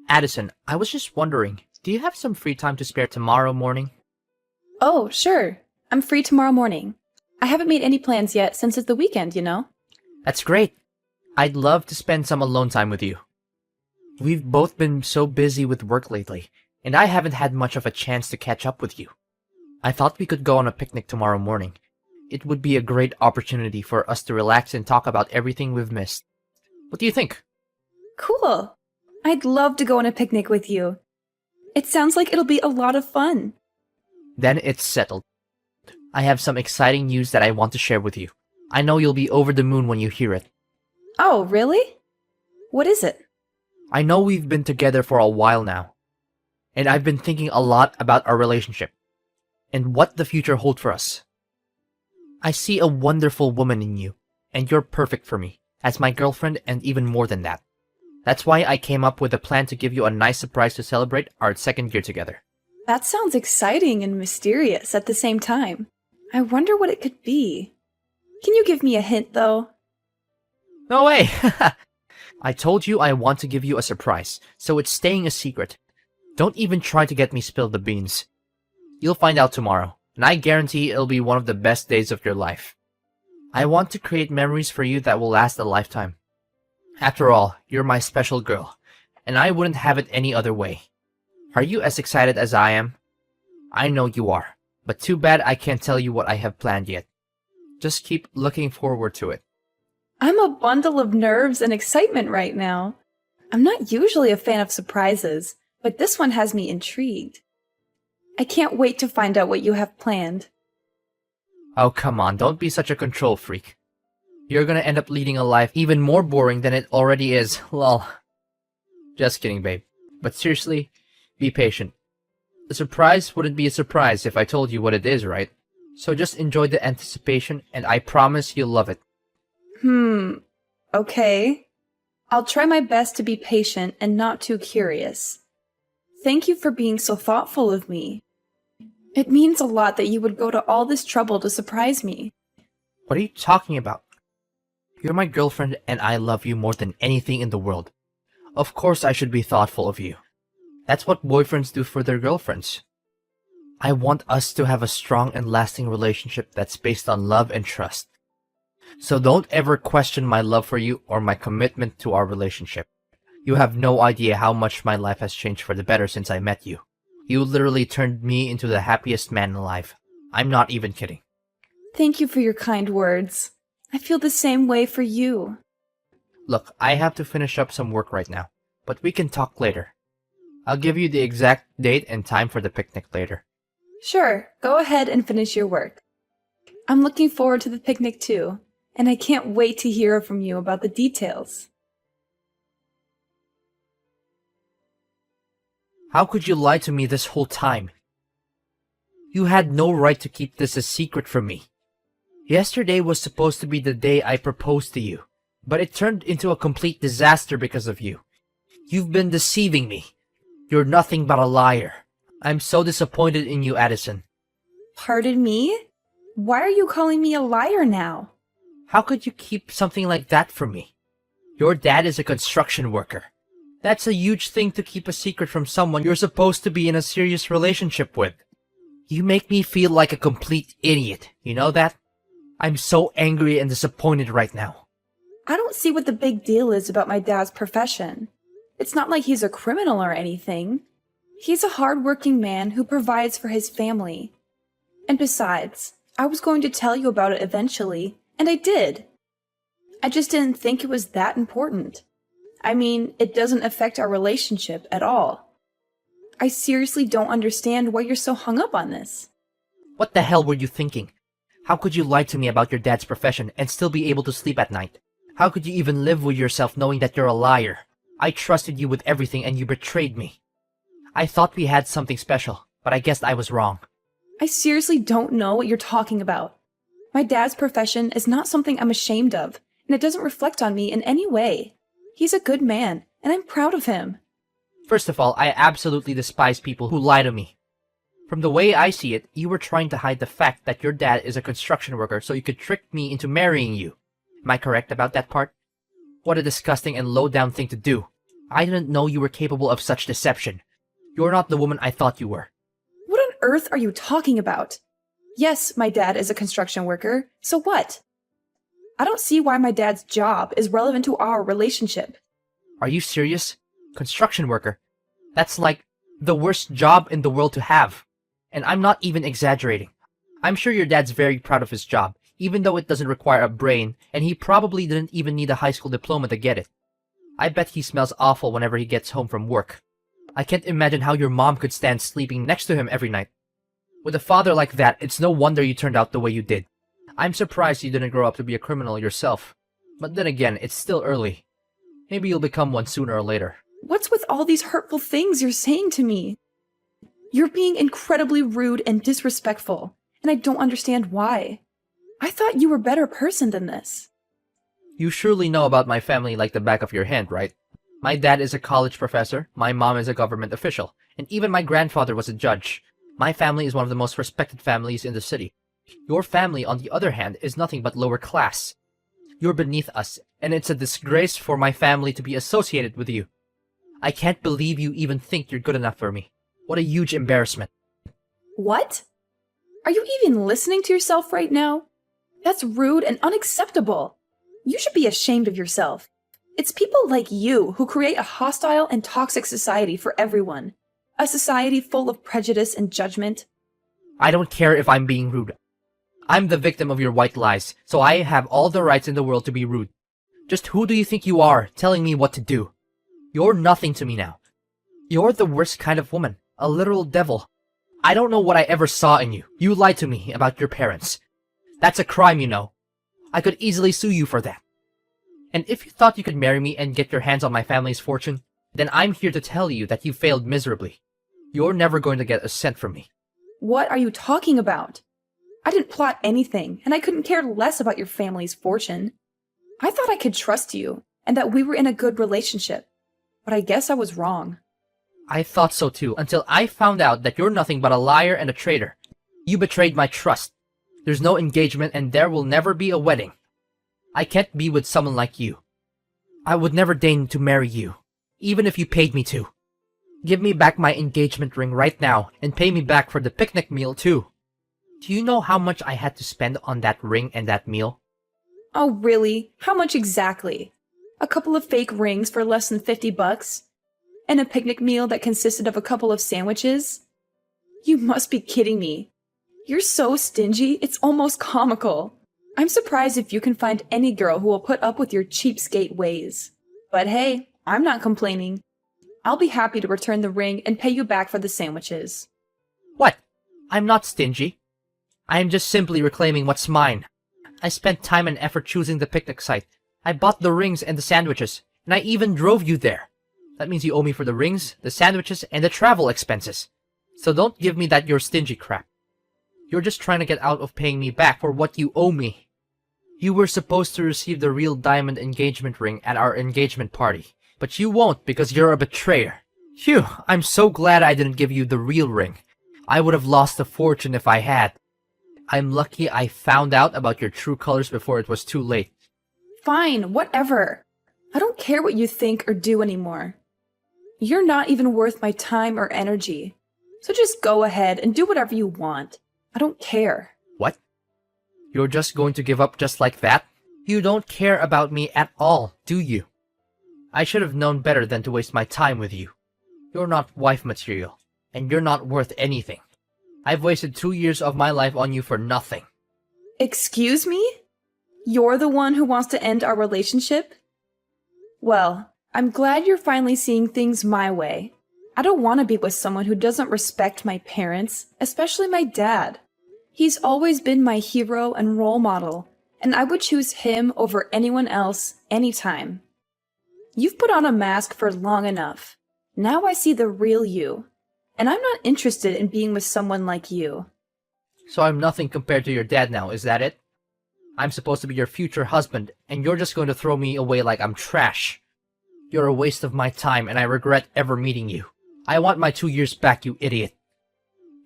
Addison, I was just wondering, do you have some free time to spare tomorrow morning? Oh, sure. I'm free tomorrow morning. I haven't made any plans yet since it's the weekend. That's great. I'd love to spend some alone time with you. We've both been so busy with work lately, and I haven't had much of a chance to catch up with you. I thought we could go on a picnic tomorrow morning. It would be a great opportunity for us to relax and talk about everything we've missed. What do you think? Cool. I'd love to go on a picnic with you. It sounds like it'll be a lot of fun. Then it's settled. I have some exciting news that I want to share with you. I know you'll be over the moon when you hear it. Oh, really? What is it? I know we've been together for a while now, and I've been thinking a lot about our relationship and what the future holds for us. I see a wonderful woman in you, and you're perfect for me, as my girlfriend and even more than that. That's why I came up with a plan to give you a nice surprise to celebrate our second year together. That sounds exciting and mysterious at the same time. I wonder what it could be. Can you give me a hint, though? No way! I told you I want to give you a surprise, so it's staying a secret. Don't even try to get me spill the beans. You'll find out tomorrow, and I guarantee it'll be one of the best days of your life. I want to create memories for you that will last a lifetime. After all, you're my special girl, and I wouldn't have it any other way. Are you as excited as I am? I know you are, but too bad I can't tell you what I have planned yet. Just keep looking forward to it. I'm a bundle of nerves and excitement right now. I'm not usually a fan of surprises, but this one has me intrigued. I can't wait to find out what you have planned. Oh, come on, don't be such a control freak. You're gonna end up leading a life even more boring than it already is, lol. Just kidding, babe. But seriously, be patient. A surprise wouldn't be a surprise if I told you what it is, right? So just enjoy the anticipation, and I promise you'll love it. Okay. I'll try my best to be patient and not too curious. Thank you for being so thoughtful of me. It means a lot that you would go to all this trouble to surprise me. What are you talking about? You're my girlfriend, and I love you more than anything in the world. Of course I should be thoughtful of you. That's what boyfriends do for their girlfriends. I want us to have a strong and lasting relationship that's based on love and trust. So don't ever question my love for you or my commitment to our relationship. You have no idea how much my life has changed for the better since I met you. You literally turned me into the happiest man alive. I'm not even kidding. Thank you for your kind words. I feel the same way for you. Look, I have to finish up some work right now, but we can talk later. I'll give you the exact date and time for the picnic later. Sure, go ahead and finish your work. I'm looking forward to the picnic too, and I can't wait to hear from you about the details. How could you lie to me this whole time? You had no right to keep this a secret from me. Yesterday was supposed to be the day I proposed to you, but it turned into a complete disaster because of you. You've been deceiving me. You're nothing but a liar. I'm so disappointed in you, Addison. Pardon me? Why are you calling me a liar now? How could you keep something like that from me? Your dad is a construction worker. That's a huge thing to keep a secret from someone you're supposed to be in a serious relationship with. You make me feel like a complete idiot, you know that? I'm so angry and disappointed right now. I don't see what the big deal is about my dad's profession. It's not like he's a criminal or anything. He's a hard-working man who provides for his family. And besides, I was going to tell you about it eventually, and I did. I just didn't think it was that important. I mean, it doesn't affect our relationship at all. I seriously don't understand why you're so hung up on this. What the hell were you thinking? How could you lie to me about your dad's profession and still be able to sleep at night? How could you even live with yourself knowing that you're a liar? I trusted you with everything and you betrayed me. I thought we had something special, but I guess I was wrong. I seriously don't know what you're talking about. My dad's profession is not something I'm ashamed of, and it doesn't reflect on me in any way. He's a good man, and I'm proud of him. First of all, I absolutely despise people who lie to me. From the way I see it, you were trying to hide the fact that your dad is a construction worker so you could trick me into marrying you. Am I correct about that part? What a disgusting and low-down thing to do. I didn't know you were capable of such deception. You're not the woman I thought you were. What on earth are you talking about? Yes, my dad is a construction worker, so what? I don't see why my dad's job is relevant to our relationship. Are you serious? Construction worker? That's like the worst job in the world to have. And I'm not even exaggerating. I'm sure your dad's very proud of his job, even though it doesn't require a brain, and he probably didn't even need a high school diploma to get it. I bet he smells awful whenever he gets home from work. I can't imagine how your mom could stand sleeping next to him every night. With a father like that, it's no wonder you turned out the way you did. I'm surprised you didn't grow up to be a criminal yourself. But then again, it's still early. Maybe you'll become one sooner or later. What's with all these hurtful things you're saying to me? You're being incredibly rude and disrespectful, and I don't understand why. I thought you were a better person than this. You surely know about my family like the back of your hand, right? My dad is a college professor, my mom is a government official, and even my grandfather was a judge. My family is one of the most respected families in the city. Your family, on the other hand, is nothing but lower class. You're beneath us, and it's a disgrace for my family to be associated with you. I can't believe you even think you're good enough for me. What a huge embarrassment. What? Are you even listening to yourself right now? That's rude and unacceptable. You should be ashamed of yourself. It's people like you who create a hostile and toxic society for everyone. A society full of prejudice and judgment. I don't care if I'm being rude. I'm the victim of your white lies, so I have all the rights in the world to be rude. Just who do you think you are, telling me what to do? You're nothing to me now. You're the worst kind of woman, a literal devil. I don't know what I ever saw in you. You lied to me about your parents. That's a crime, you know. I could easily sue you for that. And if you thought you could marry me and get your hands on my family's fortune, then I'm here to tell you that you failed miserably. You're never going to get a cent from me. What are you talking about? I didn't plot anything, and I couldn't care less about your family's fortune. I thought I could trust you, and that we were in a good relationship. But I guess I was wrong. I thought so too, until I found out that you're nothing but a liar and a traitor. You betrayed my trust. There's no engagement, and there will never be a wedding. I can't be with someone like you. I would never deign to marry you, even if you paid me to. Give me back my engagement ring right now, and pay me back for the picnic meal too. Do you know how much I had to spend on that ring and that meal? Oh, really? How much exactly? A couple of fake rings for less than $50? And a picnic meal that consisted of a couple of sandwiches? You must be kidding me. You're so stingy, it's almost comical. I'm surprised if you can find any girl who will put up with your cheapskate ways. But hey, I'm not complaining. I'll be happy to return the ring and pay you back for the sandwiches. What? I'm not stingy. I am just simply reclaiming what's mine. I spent time and effort choosing the picnic site. I bought the rings and the sandwiches, and I even drove you there. That means you owe me for the rings, the sandwiches, and the travel expenses. So don't give me that you're stingy crap. You're just trying to get out of paying me back for what you owe me. You were supposed to receive the real diamond engagement ring at our engagement party, but you won't because you're a betrayer. Phew, I'm so glad I didn't give you the real ring. I would have lost a fortune if I had. I'm lucky I found out about your true colors before it was too late. Fine, whatever. I don't care what you think or do anymore. You're not even worth my time or energy. So just go ahead and do whatever you want. I don't care. What? You're just going to give up just like that? You don't care about me at all, do you? I should have known better than to waste my time with you. You're not wife material, and you're not worth anything. I've wasted 2 years of my life on you for nothing. Excuse me? You're the one who wants to end our relationship? Well, I'm glad you're finally seeing things my way. I don't want to be with someone who doesn't respect my parents, especially my dad. He's always been my hero and role model, and I would choose him over anyone else anytime. You've put on a mask for long enough. Now I see the real you, and I'm not interested in being with someone like you. So I'm nothing compared to your dad now, is that it? I'm supposed to be your future husband, and you're just going to throw me away like I'm trash. You're a waste of my time, and I regret ever meeting you. I want my 2 years back, you idiot.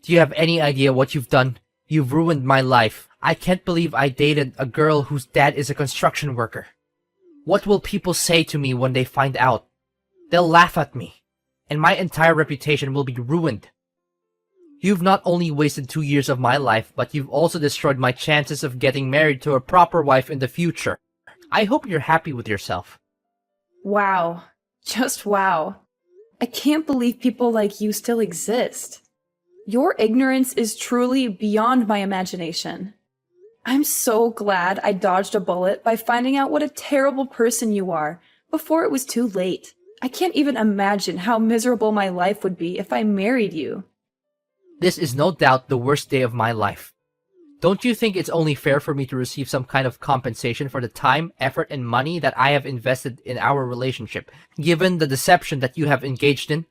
Do you have any idea what you've done? You've ruined my life. I can't believe I dated a girl whose dad is a construction worker. What will people say to me when they find out? They'll laugh at me, and my entire reputation will be ruined. You've not only wasted 2 years of my life, but you've also destroyed my chances of getting married to a proper wife in the future. I hope you're happy with yourself. Wow. Just wow. I can't believe people like you still exist. Your ignorance is truly beyond my imagination. I'm so glad I dodged a bullet by finding out what a terrible person you are before it was too late. I can't even imagine how miserable my life would be if I married you. This is no doubt the worst day of my life. Don't you think it's only fair for me to receive some kind of compensation for the time, effort, and money that I have invested in our relationship, given the deception that you have engaged in?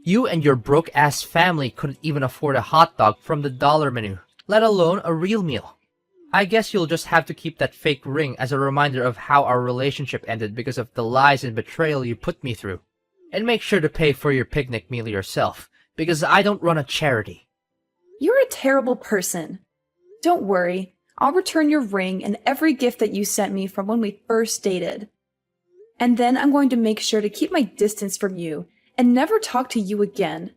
You and your broke-ass family couldn't even afford a hot dog from the dollar menu, let alone a real meal. I guess you'll just have to keep that fake ring as a reminder of how our relationship ended because of the lies and betrayal you put me through. And make sure to pay for your picnic meal yourself, because I don't run a charity. You're a terrible person. Don't worry, I'll return your ring and every gift that you sent me from when we first dated. And then I'm going to make sure to keep my distance from you and never talk to you again.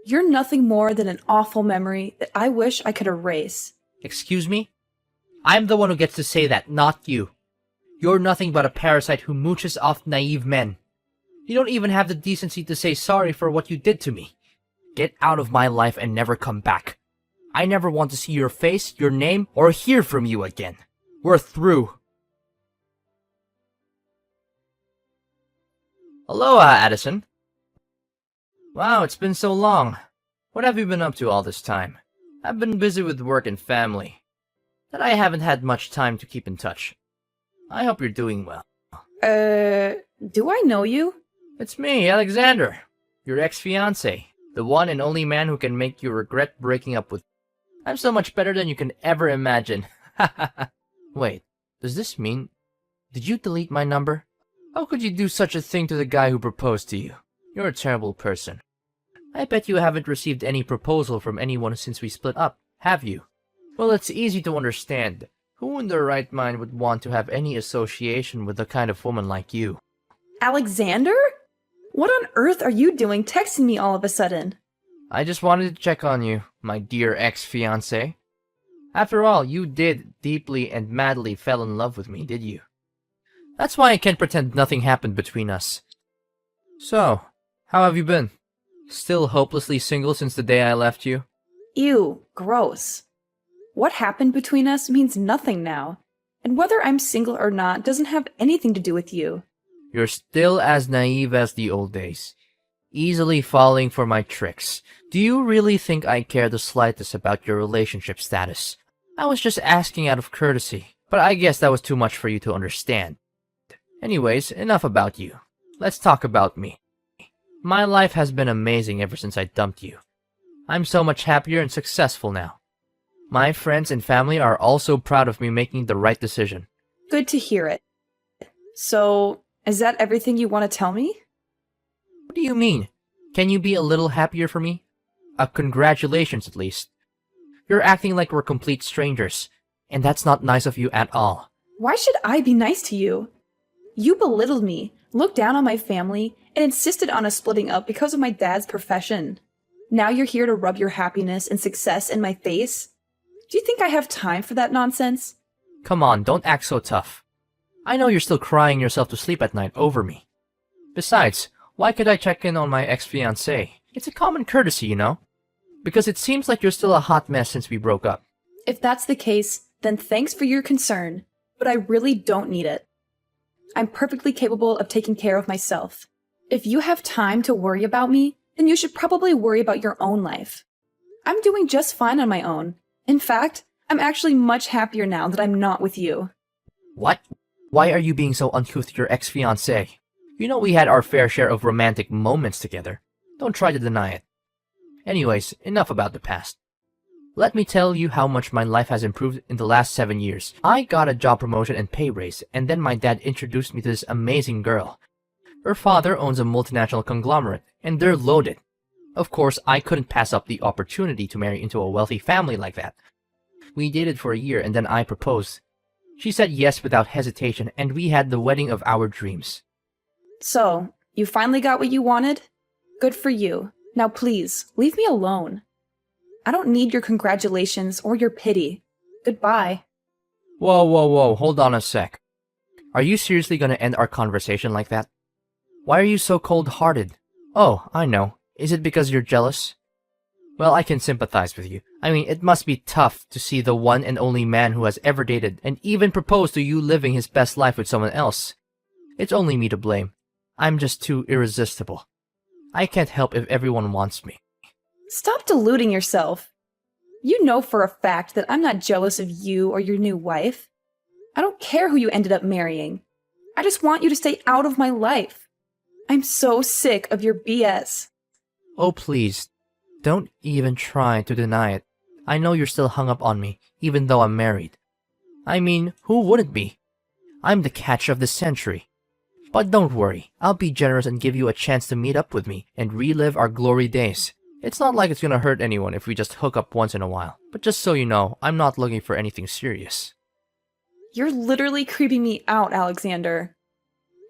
You're nothing more than an awful memory that I wish I could erase. Excuse me? I'm the one who gets to say that, not you. You're nothing but a parasite who mooches off naive men. You don't even have the decency to say sorry for what you did to me. Get out of my life and never come back. I never want to see your face, your name, or hear from you again. We're through. Aloha, Addison. Wow, it's been so long. What have you been up to all this time? I've been busy with work and family, that I haven't had much time to keep in touch. I hope you're doing well. Do I know you? It's me, Alexander, your ex-fiancé, the one and only man who can make you regret breaking up with. I'm so much better than you can ever imagine. Wait, does this mean... Did you delete my number? How could you do such a thing to the guy who proposed to you? You're a terrible person. I bet you haven't received any proposal from anyone since we split up, have you? Well, it's easy to understand. Who in their right mind would want to have any association with a kind of woman like you? Alexander? What on earth are you doing texting me all of a sudden? I just wanted to check on you, my dear ex-fiancé. After all, you did deeply and madly fell in love with me, did you? That's why I can't pretend nothing happened between us. So, how have you been? Still hopelessly single since the day I left you? Ew, gross. What happened between us means nothing now, and whether I'm single or not doesn't have anything to do with you. You're still as naive as the old days, easily falling for my tricks. Do you really think I care the slightest about your relationship status? I was just asking out of courtesy, but I guess that was too much for you to understand. Anyways, enough about you. Let's talk about me. My life has been amazing ever since I dumped you. I'm so much happier and successful now. My friends and family are also proud of me making the right decision. Good to hear it. So, is that everything you want to tell me? What do you mean? Can you be a little happier for me? Congratulations, at least. You're acting like we're complete strangers, and that's not nice of you at all. Why should I be nice to you? You belittled me, looked down on my family, and insisted on us splitting up because of my dad's profession. Now you're here to rub your happiness and success in my face? Do you think I have time for that nonsense? Come on, don't act so tough. I know you're still crying yourself to sleep at night over me. Besides, why could I check in on my ex-fiancé? It's a common courtesy, you know? Because it seems like you're still a hot mess since we broke up. If that's the case, then thanks for your concern, but I really don't need it. I'm perfectly capable of taking care of myself. If you have time to worry about me, then you should probably worry about your own life. I'm doing just fine on my own. In fact, I'm actually much happier now that I'm not with you. What? Why are you being so uncouth to your ex-fiancé? You know we had our fair share of romantic moments together. Don't try to deny it. Anyways, enough about the past. Let me tell you how much my life has improved in the last 7 years. I got a job promotion and pay raise, and then my dad introduced me to this amazing girl. Her father owns a multinational conglomerate, and they're loaded. Of course, I couldn't pass up the opportunity to marry into a wealthy family like that. We dated for a year, and then I proposed. She said yes without hesitation, and we had the wedding of our dreams. So, You finally got what you wanted? Good for you. Now please, leave me alone. I don't need your congratulations or your pity. Goodbye. Whoa, hold on a sec. Are you seriously gonna end our conversation like that? Why are you so cold-hearted? Oh, I know. Is it because you're jealous? Well, I can sympathize with you. I mean, it must be tough to see the one and only man who has ever dated and even proposed to you living his best life with someone else. It's only me to blame. I'm just too irresistible. I can't help if everyone wants me. Stop deluding yourself. You know for a fact that I'm not jealous of you or your new wife. I don't care who you ended up marrying. I just want you to stay out of my life. I'm so sick of your BS. Oh, please. Don't even try to deny it. I know you're still hung up on me, even though I'm married. I mean, who wouldn't be? I'm the catch of the century. But don't worry, I'll be generous and give you a chance to meet up with me and relive our glory days. It's not like it's gonna hurt anyone if we just hook up once in a while. But just so you know, I'm not looking for anything serious. You're literally creeping me out, Alexander.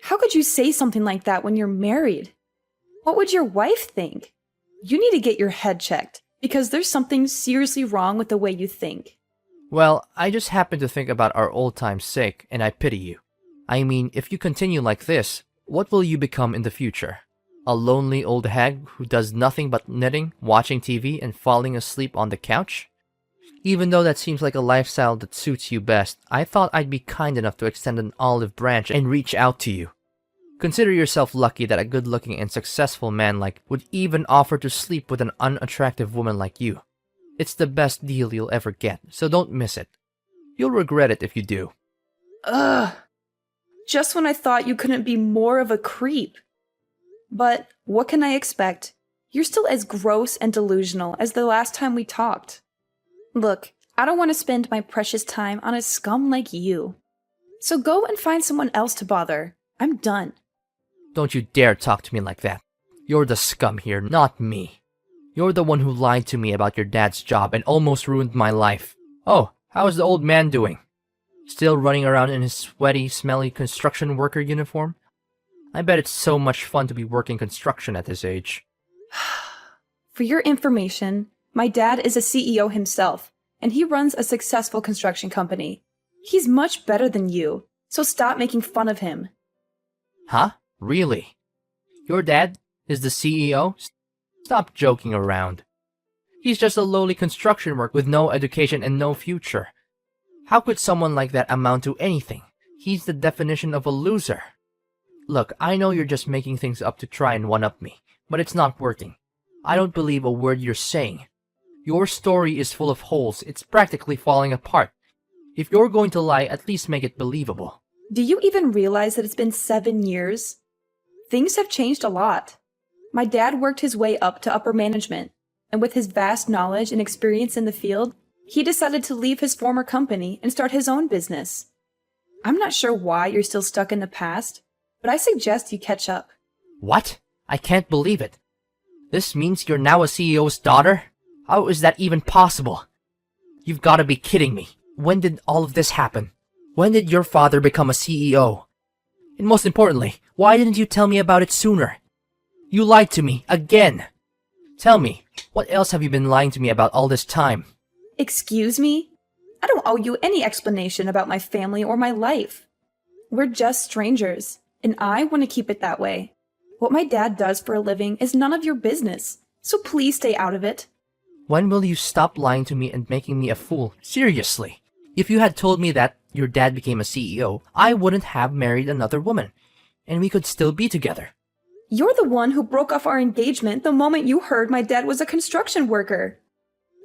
How could you say something like that when you're married? What would your wife think? You need to get your head checked, because there's something seriously wrong with the way you think. Well, I just happen to think about our old time's sake, and I pity you. I mean, if you continue like this, what will you become in the future? A lonely old hag who does nothing but knitting, watching TV, and falling asleep on the couch? Even though that seems like a lifestyle that suits you best, I thought I'd be kind enough to extend an olive branch and reach out to you. Consider yourself lucky that a good-looking and successful man would even offer to sleep with an unattractive woman like you. It's the best deal you'll ever get, so don't miss it. You'll regret it if you do. Ugh. Just when I thought you couldn't be more of a creep. But what can I expect? You're still as gross and delusional as the last time we talked. Look, I don't want to spend my precious time on a scum like you. So go and find someone else to bother. I'm done. Don't you dare talk to me like that. You're the scum here, not me. You're the one who lied to me about your dad's job and almost ruined my life. Oh, how's the old man doing? Still running around in his sweaty, smelly construction worker uniform? I bet it's so much fun to be working construction at his age. For your information, my dad is a CEO himself, and he runs a successful construction company. He's much better than you, so stop making fun of him. Huh? Really? Your dad is the CEO? Stop joking around. He's just a lowly construction worker with no education and no future. How could someone like that amount to anything? He's the definition of a loser. Look, I know you're just making things up to try and one-up me, but it's not working. I don't believe a word you're saying. Your story is full of holes. It's practically falling apart. If you're going to lie, at least make it believable. Do you even realize that it's been 7 years? Things have changed a lot. My dad worked his way up to upper management, and with his vast knowledge and experience in the field, he decided to leave his former company and start his own business. I'm not sure why you're still stuck in the past, but I suggest you catch up. What? I can't believe it. This means you're now a CEO's daughter? How is that even possible? You've got to be kidding me. When did all of this happen? When did your father become a CEO? And most importantly, why didn't you tell me about it sooner? You lied to me, again. Tell me, what else have you been lying to me about all this time? Excuse me? I don't owe you any explanation about my family or my life. We're just strangers, and I want to keep it that way. What my dad does for a living is none of your business, so please stay out of it. When will you stop lying to me and making me a fool? Seriously. If you had told me that your dad became a CEO, I wouldn't have married another woman, and we could still be together. You're the one who broke off our engagement the moment you heard my dad was a construction worker.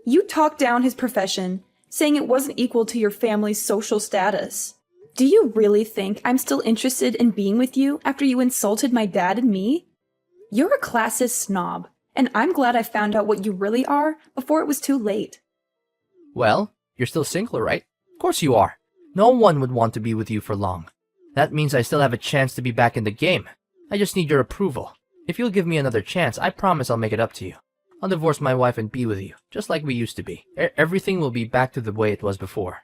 You talked down his profession, saying it wasn't equal to your family's social status. Do you really think I'm still interested in being with you after you insulted my dad and me? You're a classist snob, and I'm glad I found out what you really are before it was too late. Well, you're still single, right? Of course you are. No one would want to be with you for long. That means I still have a chance to be back in the game. I just need your approval. If you'll give me another chance, I promise I'll make it up to you. I'll divorce my wife and be with you, just like we used to be. Everything will be back to the way it was before.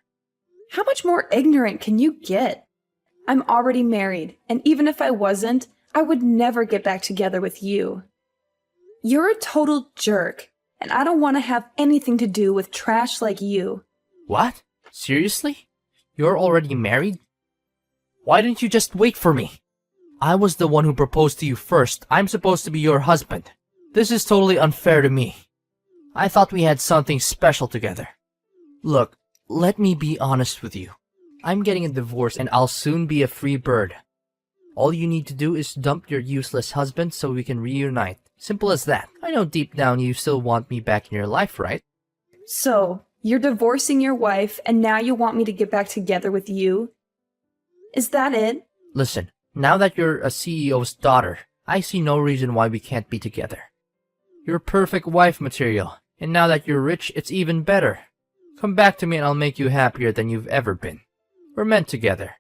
How much more ignorant can you get? I'm already married, and even if I wasn't, I would never get back together with you. You're a total jerk, and I don't want to have anything to do with trash like you. What? Seriously? You're already married? Why didn't you just wait for me? I was the one who proposed to you first. I'm supposed to be your husband. This is totally unfair to me. I thought we had something special together. Look, let me be honest with you. I'm getting a divorce and I'll soon be a free bird. All you need to do is dump your useless husband so we can reunite. Simple as that. I know deep down you still want me back in your life, right? So, you're divorcing your wife and now you want me to get back together with you? Is that it? Listen, now that you're a CEO's daughter, I see no reason why we can't be together. You're perfect wife material, and now that you're rich, it's even better. Come back to me and I'll make you happier than you've ever been. We're meant together.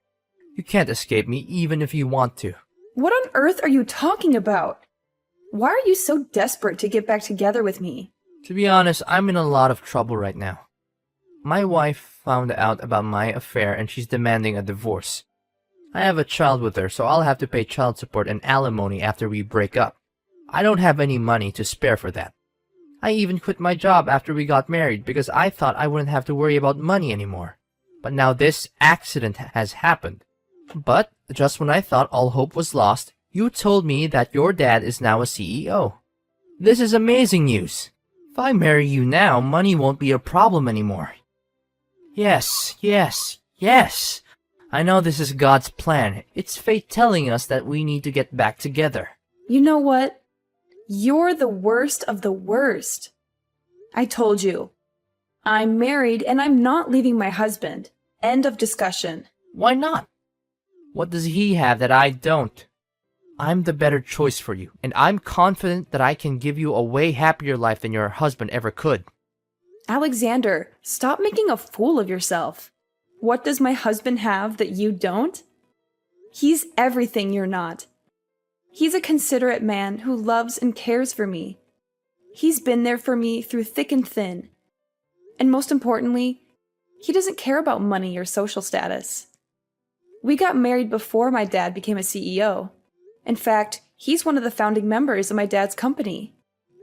You can't escape me even if you want to. What on earth are you talking about? Why are you so desperate to get back together with me? To be honest, I'm in a lot of trouble right now. My wife found out about my affair and she's demanding a divorce. I have a child with her, so I'll have to pay child support and alimony after we break up. I don't have any money to spare for that. I even quit my job after we got married because I thought I wouldn't have to worry about money anymore. But now this accident has happened. But just when I thought all hope was lost, you told me that your dad is now a CEO. This is amazing news. If I marry you now, money won't be a problem anymore. Yes, yes, yes. I know this is God's plan. It's fate telling us that we need to get back together. You know what? You're the worst of the worst. I told you. I'm married and I'm not leaving my husband. End of discussion. Why not? What does he have that I don't? I'm the better choice for you, and I'm confident that I can give you a way happier life than your husband ever could. Alexander, stop making a fool of yourself. What does my husband have that you don't? He's everything you're not. He's a considerate man who loves and cares for me. He's been there for me through thick and thin. And most importantly, he doesn't care about money or social status. We got married before my dad became a CEO. In fact, he's one of the founding members of my dad's company.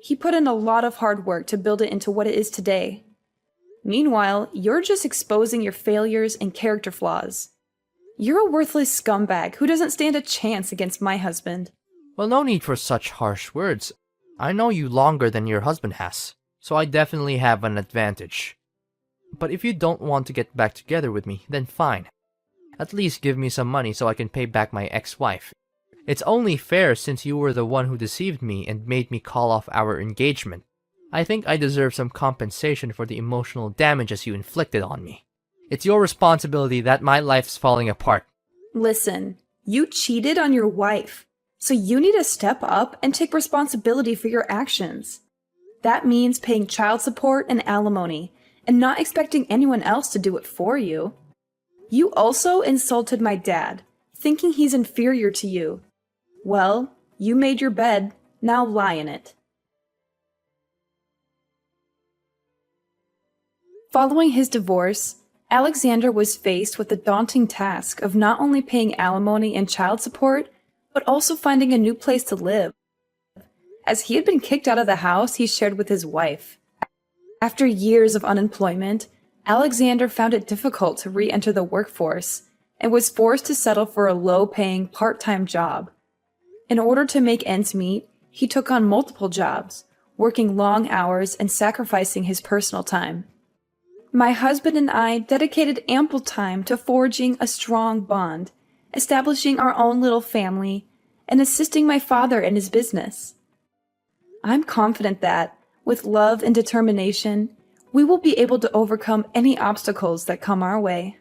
He put in a lot of hard work to build it into what it is today. Meanwhile, you're just exposing your failures and character flaws. You're a worthless scumbag who doesn't stand a chance against my husband. Well, no need for such harsh words. I know you longer than your husband has, so I definitely have an advantage. But if you don't want to get back together with me, then fine. At least give me some money so I can pay back my ex-wife. It's only fair since you were the one who deceived me and made me call off our engagement. I think I deserve some compensation for the emotional damages you inflicted on me. It's your responsibility that my life's falling apart. Listen, you cheated on your wife, so you need to step up and take responsibility for your actions. That means paying child support and alimony, and not expecting anyone else to do it for you. You also insulted my dad, thinking he's inferior to you. Well, you made your bed, now lie in it. Following his divorce, Alexander was faced with the daunting task of not only paying alimony and child support, but also finding a new place to live, as he had been kicked out of the house he shared with his wife. After years of unemployment, Alexander found it difficult to re-enter the workforce and was forced to settle for a low-paying part-time job. In order to make ends meet, he took on multiple jobs, working long hours and sacrificing his personal time. My husband and I dedicated ample time to forging a strong bond, establishing our own little family, and assisting my father in his business. I'm confident that, with love and determination, we will be able to overcome any obstacles that come our way.